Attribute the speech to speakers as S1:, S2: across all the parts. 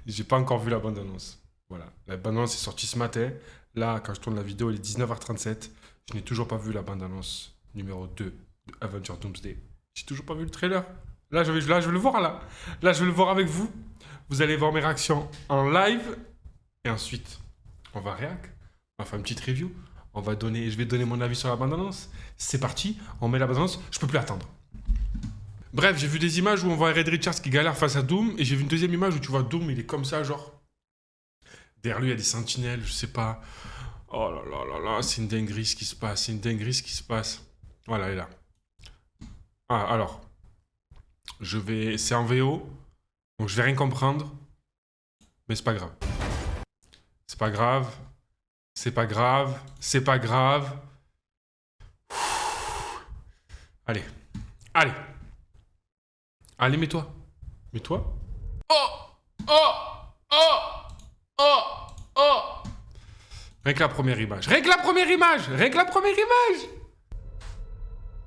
S1: J'ai pas encore vu la bande-annonce. Voilà. La bande-annonce est sortie ce matin. Là, quand je tourne la vidéo, il est 19h37. Je n'ai toujours pas vu la bande-annonce numéro 2 de Avengers Doomsday. J'ai toujours pas vu le trailer. Là, je vais le voir, là. Là, je vais le voir avec vous. Vous allez voir mes réactions en live. Et ensuite, on va réac. On va faire une petite review. Je vais donner mon avis sur la bande-annonce. C'est parti. On met la bande-annonce. Je peux plus attendre. Bref, j'ai vu des images où on voit Reed Richards qui galère face à Doom. Et j'ai vu une deuxième image où tu vois Doom, il est comme ça, genre. Derrière lui, il y a des sentinelles, je sais pas. Oh là là là là, c'est une dinguerie ce qui se passe. C'est une dinguerie ce qui se passe. Voilà, elle est là. Ah, alors. C'est en VO. Donc je vais rien comprendre. Mais c'est pas grave. C'est pas grave. C'est pas grave. C'est pas grave. Allez. Allez. Allez, mets-toi. Mets-toi. Oh. Oh. Oh. Oh. Oh. Rien que la première image. Rien que la première image. Rien que la première image.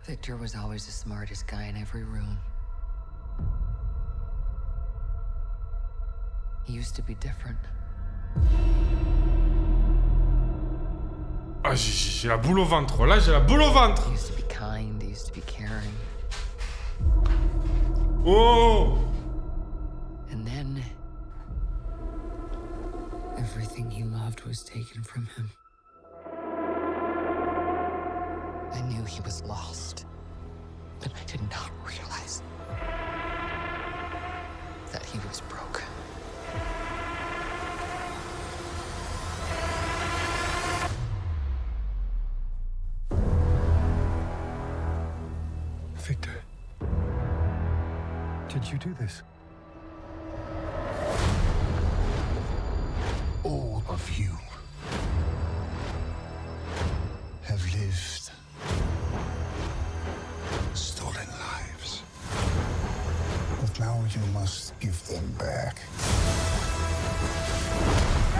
S2: Victor was always the smartest guy in every room. He used to be different.
S1: Ah, j'ai la boule au ventre. Là, j'ai la boule au ventre.
S2: He used to be kind, he used to be caring.
S1: Oh.
S2: And then everything he loved was taken from him. I knew he was lost, but I did not realize that he was broken.
S3: Victor, did you do this?
S4: All of you have lived stolen lives. But now you must give them back.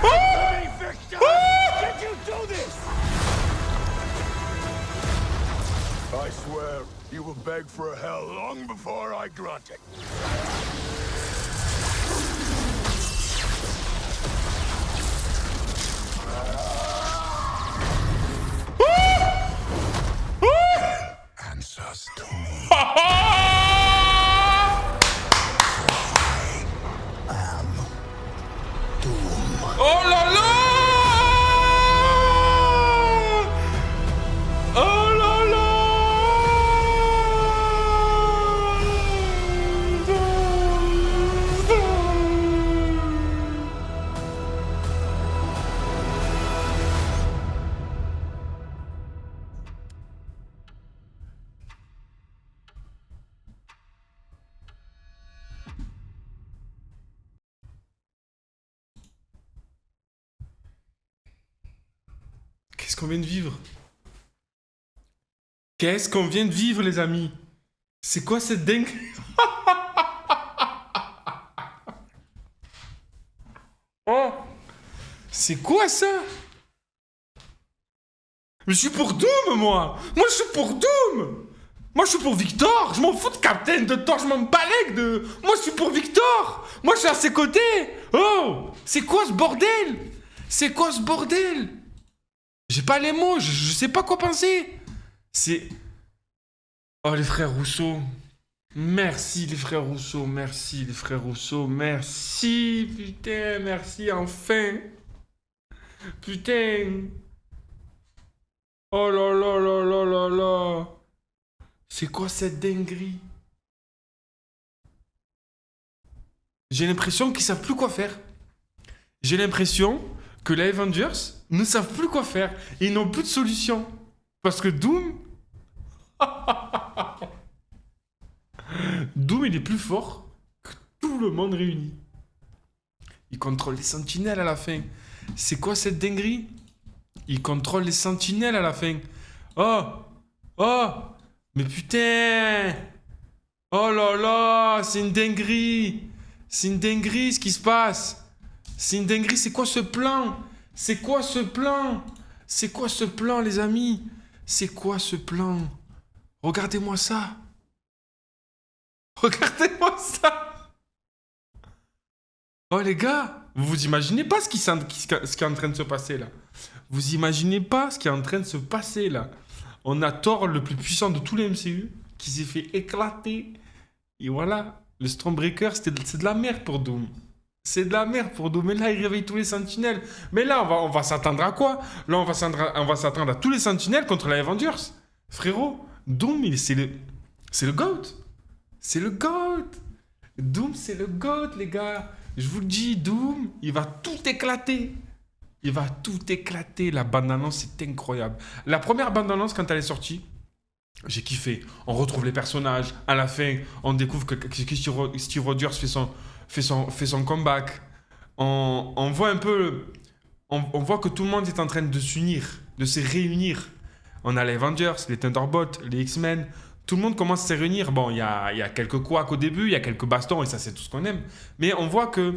S5: Hey, Victor! Did you do this? I swear, you will beg for a hell long before I grant it.
S4: Answers to me.
S1: Oh là là. Oh là là. Qu'est-ce qu'on vient de vivre? Qu'est-ce qu'on vient de vivre, les amis? C'est quoi cette dingue? Oh! C'est quoi ça? Je suis pour Doom, moi! Moi, je suis pour Doom! Moi, je suis pour Victor! Je m'en fous de Captain, de Thor, je m'en balèque de... Moi, je suis pour Victor! Moi, je suis à ses côtés! Oh! C'est quoi ce bordel? C'est quoi ce bordel? J'ai pas les mots, je sais pas quoi penser. C'est... Oh, les frères Rousseau. Merci, les frères Rousseau. Merci, les frères Rousseau. Merci, putain, merci, enfin. Putain. Oh là là là là là là. C'est quoi cette dinguerie? J'ai l'impression qu'ils savent plus quoi faire. J'ai l'impression que les Avengers ne savent plus quoi faire. Ils n'ont plus de solution. Parce que Doom... Doom, il est plus fort que tout le monde réuni. Il contrôle les sentinelles à la fin. C'est quoi cette dinguerie? Il contrôle les sentinelles à la fin. Oh! Oh! Mais putain! Oh là là! C'est une dinguerie! C'est une dinguerie ce qui se passe! C'est une dinguerie, c'est quoi ce plan? C'est quoi ce plan? C'est quoi ce plan, les amis? C'est quoi ce plan? Regardez-moi ça! Regardez-moi ça! Oh les gars, vous imaginez pas ce qui est en train de se passer là. Vous imaginez pas ce qui est en train de se passer là. On a Thor, le plus puissant de tous les MCU, qui s'est fait éclater. Et voilà, le Stormbreaker, c'est de la merde pour Doom. C'est de la merde pour Doom. Mais là, il réveille tous les sentinelles. Mais là, on va s'attendre à quoi? Là, on va s'attendre à tous les sentinelles contre les Avengers. Frérot, Doom, c'est le GOAT. C'est le GOAT. Doom, c'est le GOAT, les gars. Je vous le dis, Doom, il va tout éclater. Il va tout éclater. La bande-annonce, c'est incroyable. La première bande-annonce, quand elle est sortie, j'ai kiffé. On retrouve les personnages. À la fin, on découvre que Steve Rogers fait son comeback. On voit un peu... On voit que tout le monde est en train de s'unir, de se réunir. On a les Avengers, les Thunderbolts, les X-Men. Tout le monde commence à se réunir. Bon, il y a quelques couacs au début, il y a quelques bastons, et ça, c'est tout ce qu'on aime. Mais on voit que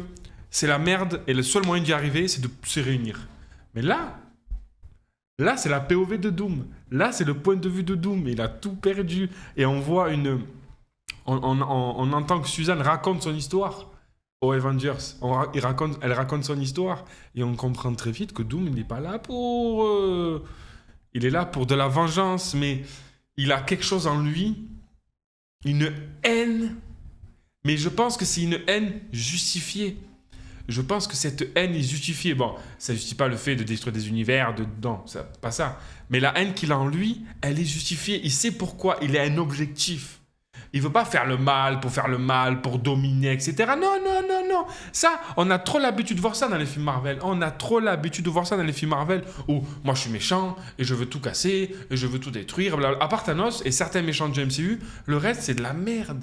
S1: c'est la merde, et le seul moyen d'y arriver, c'est de se réunir. Mais là, c'est la POV de Doom. Là, c'est le point de vue de Doom. Il a tout perdu. Et on voit on entend que Suzanne raconte son histoire aux Avengers. Elle raconte son histoire. Et on comprend très vite que Doom, il n'est pas là pour... il est là pour de la vengeance. Mais il a quelque chose en lui. Une haine. Mais je pense que c'est une haine justifiée. Je pense que cette haine est justifiée. Bon, ça ne justifie pas le fait de détruire des univers, non, pas ça. Mais la haine qu'il a en lui, elle est justifiée. Il sait pourquoi, il a un objectif. Il ne veut pas faire le mal, pour dominer, etc. Non. Ça, on a trop l'habitude de voir ça dans les films Marvel. Où moi je suis méchant, et je veux tout casser, et je veux tout détruire. À part Thanos et certains méchants du MCU, le reste c'est de la merde.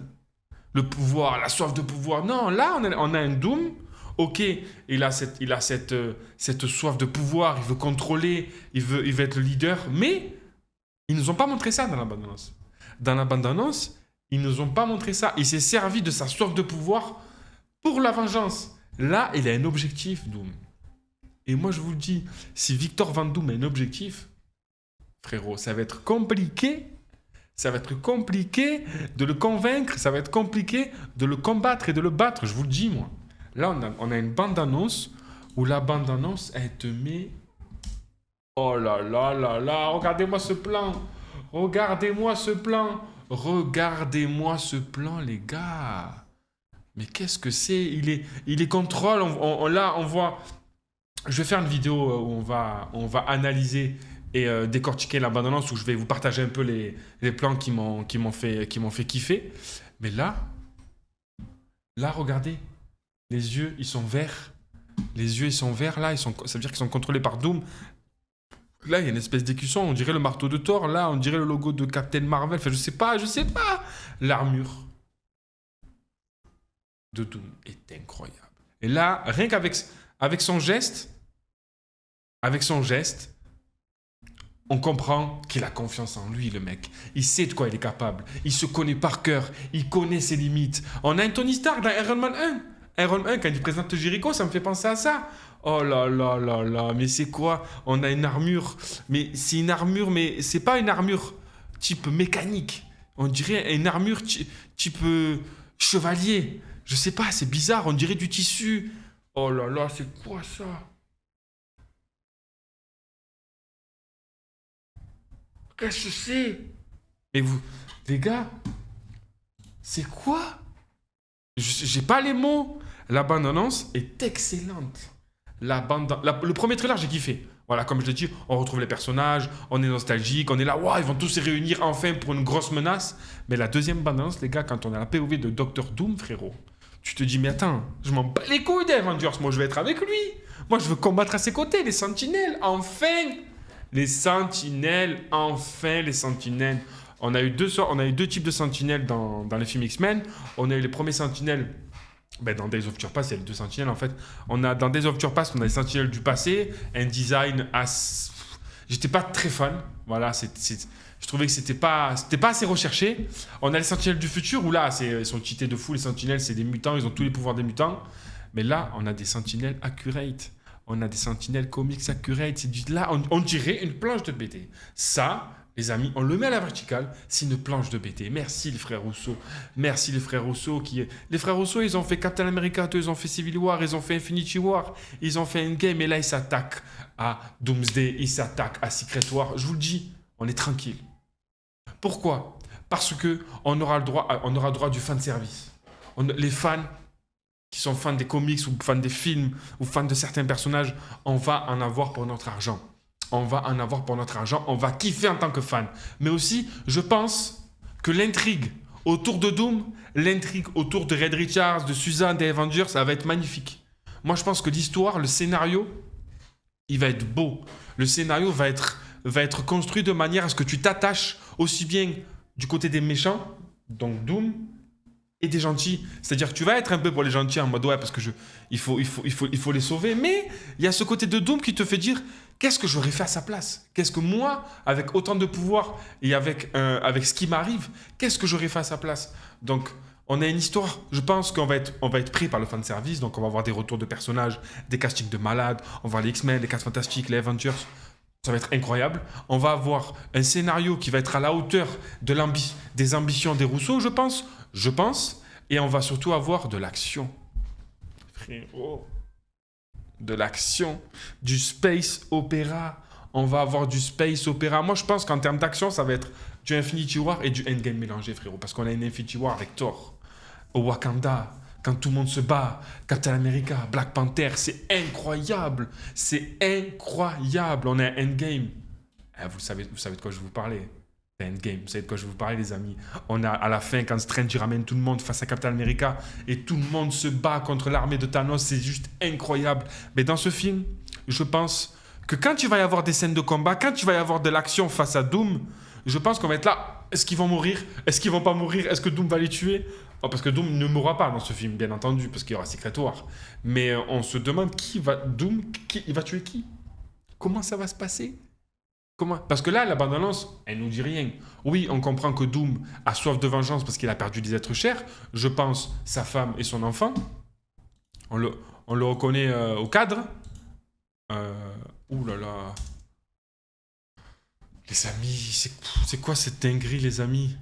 S1: Le pouvoir, la soif de pouvoir. Non, là on a un Doom. Ok, il a cette soif de pouvoir, il veut contrôler, il veut être le leader, mais ils ne nous ont pas montré ça dans la bande-annonce. Dans la bande-annonce, ils ne nous ont pas montré ça. Il s'est servi de sa soif de pouvoir pour la vengeance. Là, il a un objectif, Doom. Et moi, je vous le dis, si Victor Van Doom a un objectif, frérot, ça va être compliqué. Ça va être compliqué de le convaincre, ça va être compliqué de le combattre et de le battre, je vous le dis, moi. Là, on a une bande-annonce où la bande-annonce, elle te met... Oh là là là là, regardez-moi ce plan. Regardez-moi ce plan, les gars. Mais qu'est-ce que c'est? Il est contrôle. Là, on voit... Je vais faire une vidéo où on va analyser et décortiquer la bande-annonce, où je vais vous partager un peu les plans qui m'ont fait kiffer. Mais là, regardez. Les yeux, ils sont verts. Là, ça veut dire qu'ils sont contrôlés par Doom. Là, il y a une espèce d'écusson, on dirait le marteau de Thor. Là, on dirait le logo de Captain Marvel. Enfin, je sais pas. L'armure de Doom est incroyable. Et là, rien qu'avec son geste, on comprend qu'il a confiance en lui, le mec. Il sait de quoi il est capable. Il se connaît par cœur. Il connaît ses limites. On a un Tony Stark dans Iron Man 1. Iron Man 1, quand il présente Jericho, ça me fait penser à ça. Oh là là là là, mais c'est quoi? On a une armure. Mais c'est une armure, mais c'est pas une armure type mécanique. On dirait une armure type chevalier. Je sais pas, c'est bizarre, on dirait du tissu. Oh là là, c'est quoi ça? Qu'est-ce que c'est? Mais vous, les gars, c'est quoi? J'ai pas les mots. La bande-annonce est excellente. Le premier trailer, j'ai kiffé. Voilà, comme je l'ai dit, on retrouve les personnages, on est nostalgique, on est là, waouh, ils vont tous se réunir enfin pour une grosse menace. Mais la deuxième bande-annonce, les gars, quand on a la POV de Dr. Doom, frérot, tu te dis, mais attends, je m'en bats les couilles des Avengers, moi je vais être avec lui. Moi je veux combattre à ses côtés, les sentinelles, enfin. Les sentinelles. On a eu deux types de sentinelles dans les films X-Men. On a eu les premiers sentinelles. Dans Days of Future Past, il y a les deux sentinelles en fait. Dans Days of Future Past, on a les sentinelles du passé, un design assez... J'étais pas très fan. Voilà, je trouvais que c'était pas assez recherché. On a les sentinelles du futur où là, ils sont cheatés de fou. Les sentinelles, c'est des mutants, ils ont tous les pouvoirs des mutants. Mais là, on a des sentinelles accurate. On a des sentinelles comics accurate. Là, on dirait une planche de BD. Ça, Les amis, on le met à la verticale, c'est une planche de BT. Merci les frères Rousseau. Merci les frères Rousseau. Les frères Rousseau, ils ont fait Captain America 2, ils ont fait Civil War, ils ont fait Infinity War, ils ont fait Endgame, et là, ils s'attaquent à Doomsday, ils s'attaquent à Secret War. Je vous le dis, on est tranquille. Pourquoi? Parce que on aura le droit du fan service. Les fans qui sont fans des comics ou fans des films ou fans de certains personnages, on va en avoir pour notre argent. On va en avoir pour notre argent, on va kiffer en tant que fan. Mais aussi, je pense que l'intrigue autour de Doom, l'intrigue autour de Red Richards, de Suzanne, des Avengers, ça va être magnifique. Moi, je pense que l'histoire, le scénario, il va être beau. Le scénario va être construit de manière à ce que tu t'attaches aussi bien du côté des méchants, donc Doom, et des gentils. C'est-à-dire que tu vas être un peu pour les gentils en mode ouais, parce que il faut les sauver. Mais il y a ce côté de Doom qui te fait dire qu'est-ce que j'aurais fait à sa place? Qu'est-ce que moi, avec autant de pouvoir et avec ce qui m'arrive, qu'est-ce que j'aurais fait à sa place? Donc, on a une histoire. Je pense qu'on va être pris par le fanservice. Donc, on va avoir des retours de personnages, des castings de malades. On va voir les X-Men, les 4 Fantastiques, les Avengers. Ça va être incroyable. On va avoir un scénario qui va être à la hauteur des ambitions des Rousseau, je pense. Et on va surtout avoir de l'action. Frérot. De l'action. Du space opéra. On va avoir du space opéra. Moi, je pense qu'en termes d'action, ça va être du Infinity War et du Endgame mélangé, frérot. Parce qu'on a une Infinity War avec Thor, au Wakanda, quand tout le monde se bat, Captain America, Black Panther, c'est incroyable. C'est incroyable. On a un Endgame. Vous savez de quoi je vous parlais. Endgame, vous savez de quoi je vous parlais, les amis. On a à la fin, quand Strange ramène tout le monde face à Captain America et tout le monde se bat contre l'armée de Thanos, c'est juste incroyable. Mais dans ce film, je pense que quand il va y avoir des scènes de combat, quand il va y avoir de l'action face à Doom, je pense qu'on va être là. Est-ce qu'ils vont mourir? Est-ce qu'ils vont pas mourir? Est-ce que Doom va les tuer? Oh, parce que Doom ne mourra pas dans ce film, bien entendu, parce qu'il y aura Secret War. Mais on se demande il va tuer qui? Comment ça va se passer? Comment? Parce que là, la bande-annonce, elle nous dit rien. Oui, on comprend que Doom a soif de vengeance parce qu'il a perdu des êtres chers. Je pense sa femme et son enfant. On le reconnaît au cadre. Ouh là là. Les amis, c'est quoi cette dinguerie, les amis?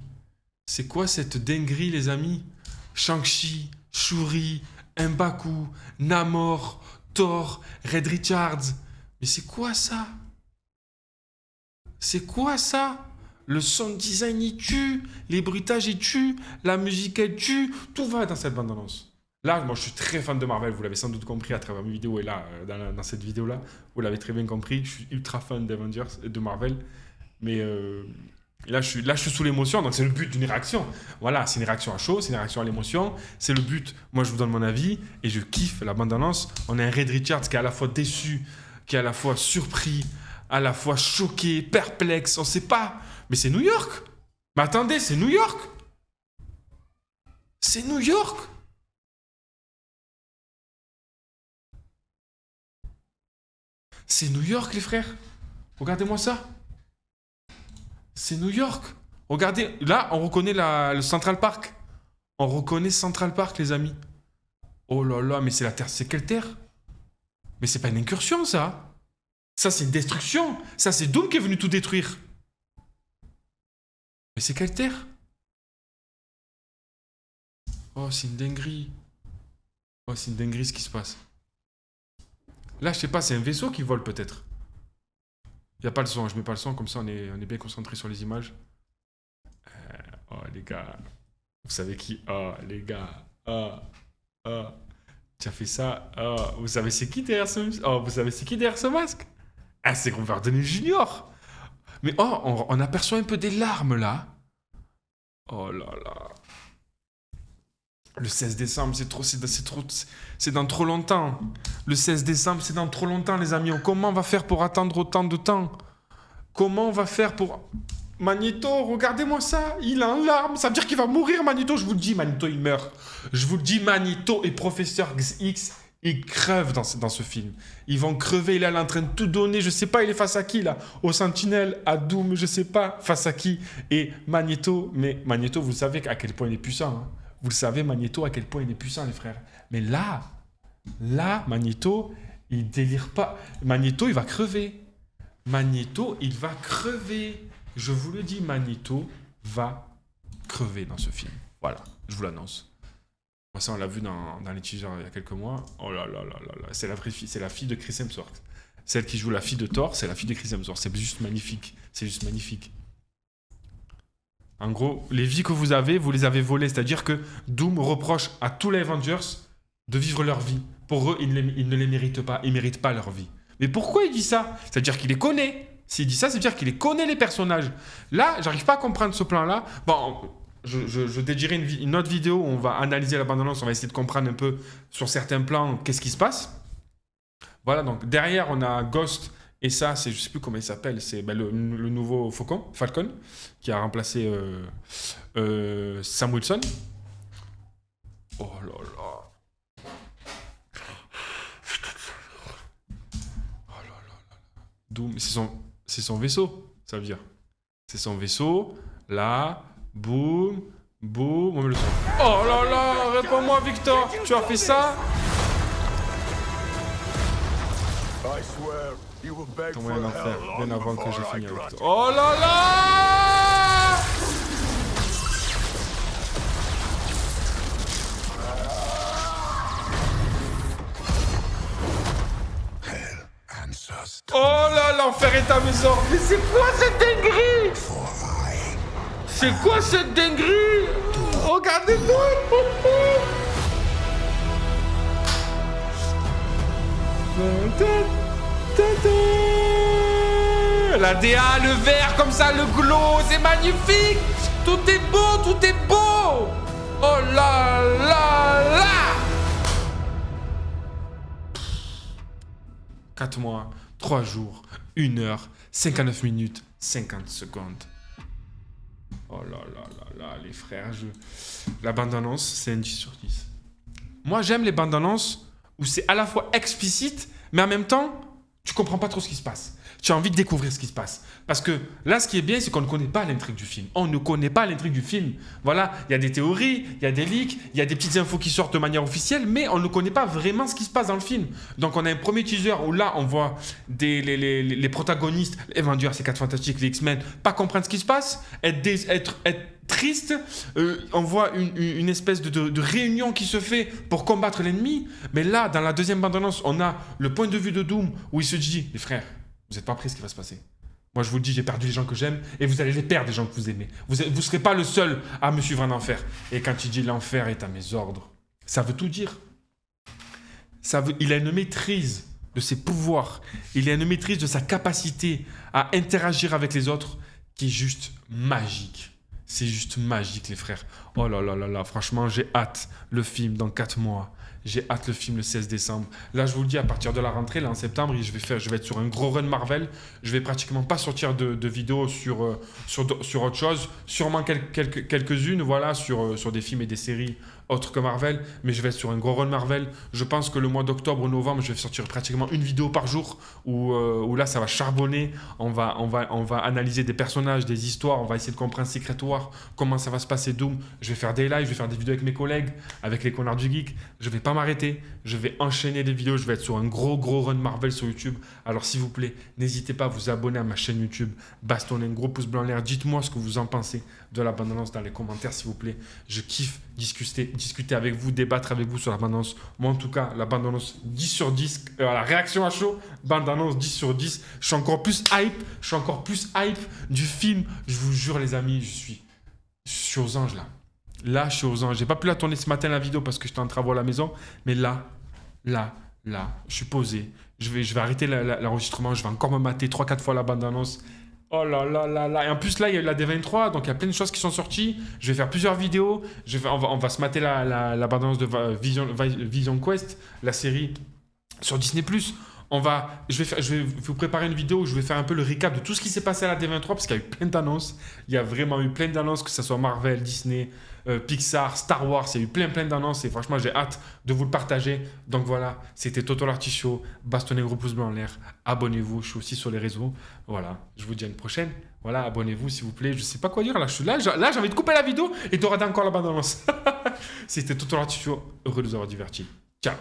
S1: C'est quoi cette dinguerie, les amis? Shang-Chi, Shuri, M'Baku, Namor, Thor, Red Richards. Mais c'est quoi ça? C'est quoi ça? Le sound design il tue, les bruitages il tue, la musique elle tue, tout va dans cette bande-annonce. Là, moi je suis très fan de Marvel, vous l'avez sans doute compris à travers mes vidéos et là, dans cette vidéo-là, vous l'avez très bien compris, je suis ultra fan d'Avengers et de Marvel. Mais là, je suis sous l'émotion, donc c'est le but d'une réaction. Voilà, c'est une réaction à chaud, c'est une réaction à l'émotion, c'est le but. Moi je vous donne mon avis et je kiffe la bande-annonce. On a un Red Richards qui est à la fois déçu, qui est à la fois surpris, à la fois choqué, perplexe, on sait pas. Mais c'est New York. Mais attendez, c'est New York. C'est New York. C'est New York, les frères. Regardez-moi ça. C'est New York. Regardez, là, on reconnaît le Central Park. On reconnaît Central Park, les amis. Oh là là, mais c'est la Terre. C'est quelle Terre? Mais c'est pas une incursion, ça. Ça, c'est une destruction. Ça, c'est Doom qui est venu tout détruire. Mais c'est quelle Terre? Oh, c'est une dinguerie. Oh, c'est une dinguerie ce qui se passe. Là, je sais pas, c'est un vaisseau qui vole peut-être. Il n'y a pas le son, je mets pas le son, comme ça on est bien concentré sur les images. Oh, les gars. Vous savez qui? Oh, les gars. Tu as fait ça. Oh, vous savez c'est qui derrière ce masque? Ah, c'est Robert Downey Jr. Mais oh, on aperçoit un peu des larmes là. Oh là là. Le 16 décembre, c'est dans trop longtemps. Le 16 décembre, c'est dans trop longtemps, les amis. Comment on va faire pour attendre autant de temps? Comment on va faire pour... Magneto, regardez-moi ça. Il a en larmes. Ça veut dire qu'il va mourir, Magneto. Je vous le dis, Magneto, il meurt. Je vous le dis, Magneto et Professeur X, ils crevent dans ce film. Ils vont crever. Il est en train de tout donner. Je sais pas, il est face à qui, là? Au Sentinelle, à Doom, je sais pas. Face à qui? Et Magneto, mais Magneto, vous savez à quel point il est puissant, hein. Vous le savez, Magneto, à quel point il est puissant, les frères. Mais là, Magneto, il délire pas. Magneto, il va crever. Magneto, il va crever. Je vous le dis, Magneto va crever dans ce film. Voilà, je vous l'annonce. Ça, on l'a vu dans les teasers il y a quelques mois. Oh là là là là là, c'est la fille de Chris Hemsworth. Celle qui joue la fille de Thor, c'est la fille de Chris Hemsworth. C'est juste magnifique. C'est juste magnifique. En gros, les vies que vous les avez volées. C'est-à-dire que Doom reproche à tous les Avengers de vivre leur vie. Pour eux, ils ne les méritent pas. Ils ne méritent pas leur vie. Mais pourquoi il dit ça? C'est-à-dire qu'il les connaît. S'il dit ça, c'est-à-dire qu'il les connaît, les personnages. Là, j'arrive pas à comprendre ce plan-là. Bon, je dédierai une autre vidéo où on va analyser la bande-annonce. On va essayer de comprendre un peu sur certains plans qu'est-ce qui se passe. Voilà, donc derrière, on a Ghost. Et ça, c'est, je sais plus comment il s'appelle, c'est le nouveau Falcon, qui a remplacé Sam Wilson. Oh là là. Oh là là là. Doom, c'est son vaisseau, ça veut dire. C'est son vaisseau, là, boum, boum, on met le son. Oh là là, réponds-moi Victor, tu as fait ça?
S5: I swear, you will beg
S1: T'as
S5: for
S1: moyen d'en faire,
S5: hell
S1: bien
S5: long
S1: avant que j'ai
S5: before I
S1: fini avec
S5: grant
S1: toi.
S5: it.
S1: Oh là là!
S5: Hell answers
S1: Oh là, l'enfer est à mes ordres. Mais c'est quoi cette dinguerie? C'est quoi cette dinguerie? Regardez-moi. La DA, le vert comme ça, le glow, c'est magnifique. Tout est beau, tout est beau. Oh là là là. 4 mois, 3 jours, 1 heure, 59 minutes, 50 secondes. Oh là là là là, les frères, la bande-annonce, c'est un 10 sur 10. Moi, j'aime les bandes-annonces où c'est à la fois explicite, mais en même temps, tu comprends pas trop ce qui se passe. Tu as envie de découvrir ce qui se passe. Parce que là, ce qui est bien, c'est qu'on ne connaît pas l'intrigue du film. On ne connaît pas l'intrigue du film. Voilà, il y a des théories, il y a des leaks, il y a des petites infos qui sortent de manière officielle, mais on ne connaît pas vraiment ce qui se passe dans le film. Donc on a un premier teaser où là, on voit les protagonistes, les Avengers, c'est 4 Fantastiques, les X-Men, pas comprendre ce qui se passe, être triste, on voit une espèce de réunion qui se fait pour combattre l'ennemi, mais là, dans la deuxième bande-annonce, on a le point de vue de Doom où il se dit, les frères, vous n'êtes pas pris ce qui va se passer. Moi, je vous le dis, j'ai perdu les gens que j'aime et vous allez les perdre, les gens que vous aimez. Vous ne serez pas le seul à me suivre en enfer. Et quand il dit l'enfer est à mes ordres, ça veut tout dire. Il a une maîtrise de ses pouvoirs, il a une maîtrise de sa capacité à interagir avec les autres qui est juste magique. C'est juste magique, les frères. Oh là là là là, franchement, j'ai hâte le film dans 4 mois. J'ai hâte le film le 16 décembre. Là, je vous le dis, à partir de la rentrée, là en septembre, je vais être sur un gros run Marvel. Je vais pratiquement pas sortir de vidéos sur autre chose. Sûrement quelques-unes, voilà, sur des films et des séries autres que Marvel. Mais je vais être sur un gros run Marvel. Je pense que le mois d'octobre ou novembre, je vais sortir pratiquement une vidéo par jour où là, ça va charbonner. On va analyser des personnages, des histoires. On va essayer de comprendre Secret War, comment ça va se passer Doom. Je vais faire des lives, je vais faire des vidéos avec mes collègues, avec les connards du geek. Je vais pas m'arrêter. Je vais enchaîner les vidéos. Je vais être sur un gros run Marvel sur YouTube. Alors, s'il vous plaît, n'hésitez pas à vous abonner à ma chaîne YouTube. Bastonnez un gros pouce bleu en l'air. Dites-moi ce que vous en pensez de la bande-annonce dans les commentaires, s'il vous plaît. Je kiffe discuter avec vous, débattre avec vous sur la bande-annonce. Moi, en tout cas, la bande-annonce 10 sur 10. La réaction à chaud, bande-annonce 10 sur 10. Je suis encore plus hype du film. Je vous jure, les amis, je suis aux anges, là. Là, je suis aux anges. J'ai pas pu la tourner ce matin, la vidéo, parce que j'étais en travaux à la maison. Mais là, je suis posé. Je vais arrêter l'enregistrement. Je vais encore me mater 3-4 fois la bande-annonce. Oh là là là là. Et en plus, là, il y a eu la D23, donc il y a plein de choses qui sont sorties. Je vais faire plusieurs vidéos. On va se mater la bande-annonce de Vision Quest, la série sur Disney+. Je vais vous préparer une vidéo où je vais faire un peu le recap de tout ce qui s'est passé à la D23 parce qu'il y a eu plein d'annonces. Il y a vraiment eu plein d'annonces, que ce soit Marvel, Disney, Pixar, Star Wars. Il y a eu plein d'annonces et franchement, j'ai hâte de vous le partager. Donc voilà, c'était Toto l'Artichaut. Bastonnez un gros pouce bleu en l'air. Abonnez-vous, je suis aussi sur les réseaux. Voilà, je vous dis à une prochaine. Voilà, abonnez-vous s'il vous plaît. Je sais pas quoi dire là. Là, j'ai envie de couper la vidéo et de regarder encore la bande-annonce. C'était Toto l'Artichaut. Heureux de vous avoir diverti. Ciao.